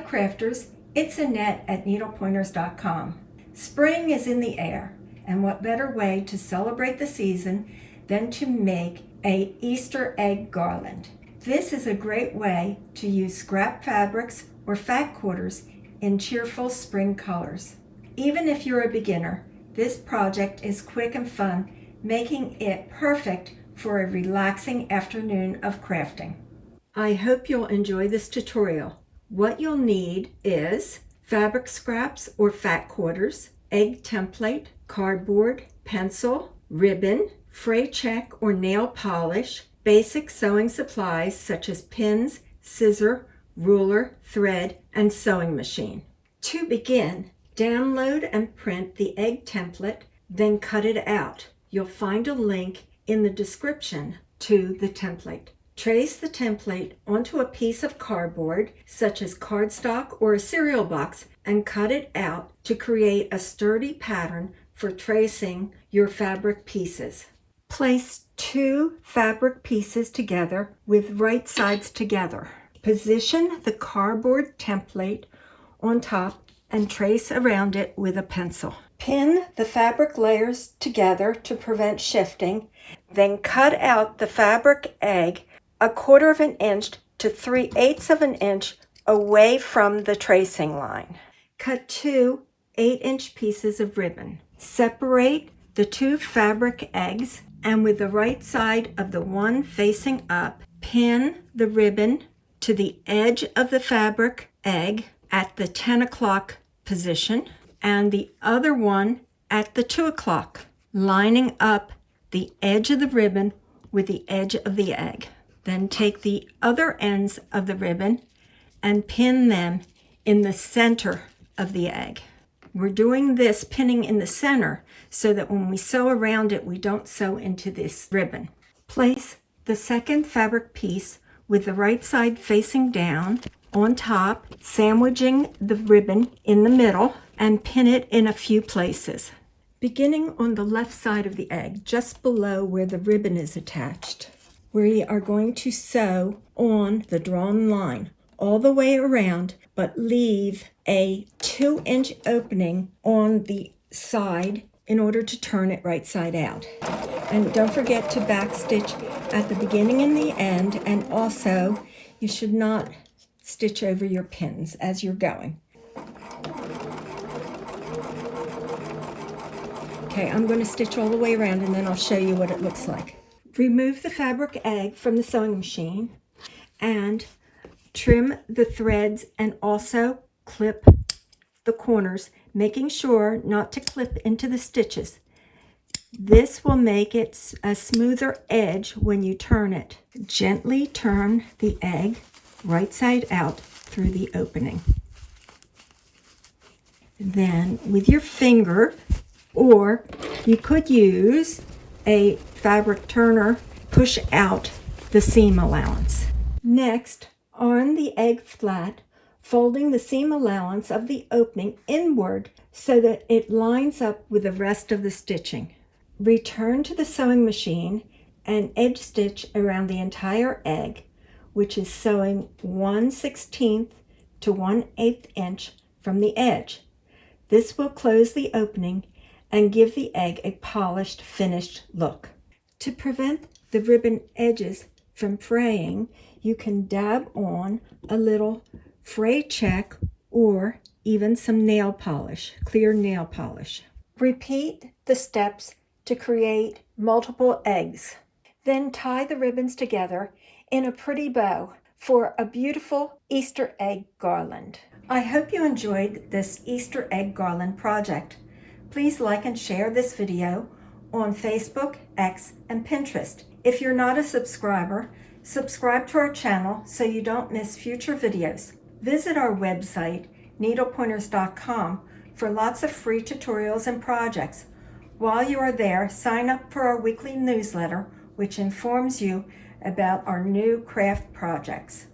crafters, it's Annette at needlepointers.com. Spring is in the air, and what better way to celebrate the season than to make an Easter egg garland. This is a great way to use scrap fabrics or fat quarters in cheerful spring colors. Even if you're a beginner, this project is quick and fun, making it perfect for a relaxing afternoon of crafting. I hope you'll enjoy this tutorial. What you'll need is fabric scraps or fat quarters, egg template, cardboard, pencil, ribbon, fray check or nail polish, basic sewing supplies such as pins, scissor, ruler, thread, and sewing machine. To begin, download and print the egg template, then cut it out. You'll find a link in the description to the template. Trace the template onto a piece of cardboard, such as cardstock or a cereal box, and cut it out to create a sturdy pattern for tracing your fabric pieces. Place 2 fabric pieces together with right sides together. Position the cardboard template on top and trace around it with a pencil. Pin the fabric layers together to prevent shifting, then cut out the fabric egg 1/4 of an inch to 3/8 of an inch away from the tracing line. Cut 2 8-inch pieces of ribbon. Separate the 2 fabric eggs, and with the right side of the one facing up, pin the ribbon to the edge of the fabric egg at the 10 o'clock position and the other one at the 2 o'clock, lining up the edge of the ribbon with the edge of the egg. Then take the other ends of the ribbon and pin them in the center of the egg. We're doing this pinning in the center so that when we sew around it, we don't sew into this ribbon. Place the second fabric piece with the right side facing down on top, sandwiching the ribbon in the middle, and pin it in a few places. Beginning on the left side of the egg, just below where the ribbon is attached, we are going to sew on the drawn line all the way around, but leave a 2-inch opening on the side in order to turn it right side out. And don't forget to backstitch at the beginning and the end, and also you should not stitch over your pins as you're going. Okay, I'm going to stitch all the way around and then I'll show you what it looks like. Remove the fabric egg from the sewing machine and trim the threads and also clip the corners, making sure not to clip into the stitches. This will make it a smoother edge when you turn it. Gently turn the egg right side out through the opening. Then with your finger, or you could use a fabric turner, push out the seam allowance. Next, on the egg flat, folding the seam allowance of the opening inward so that it lines up with the rest of the stitching. Return to the sewing machine and edge stitch around the entire egg, which is sewing 1/16 to 1/8 inch from the edge. This will close the opening and give the egg a polished, finished look. To prevent the ribbon edges from fraying, you can dab on a little fray check or even some nail polish, clear nail polish. Repeat the steps to create multiple eggs. Then tie the ribbons together in a pretty bow for a beautiful Easter egg garland. I hope you enjoyed this Easter egg garland project. Please like and share this video on Facebook, X, and Pinterest. If you're not a subscriber, subscribe to our channel so you don't miss future videos. Visit our website, needlepointers.com, for lots of free tutorials and projects. While you are there, sign up for our weekly newsletter, which informs you about our new craft projects.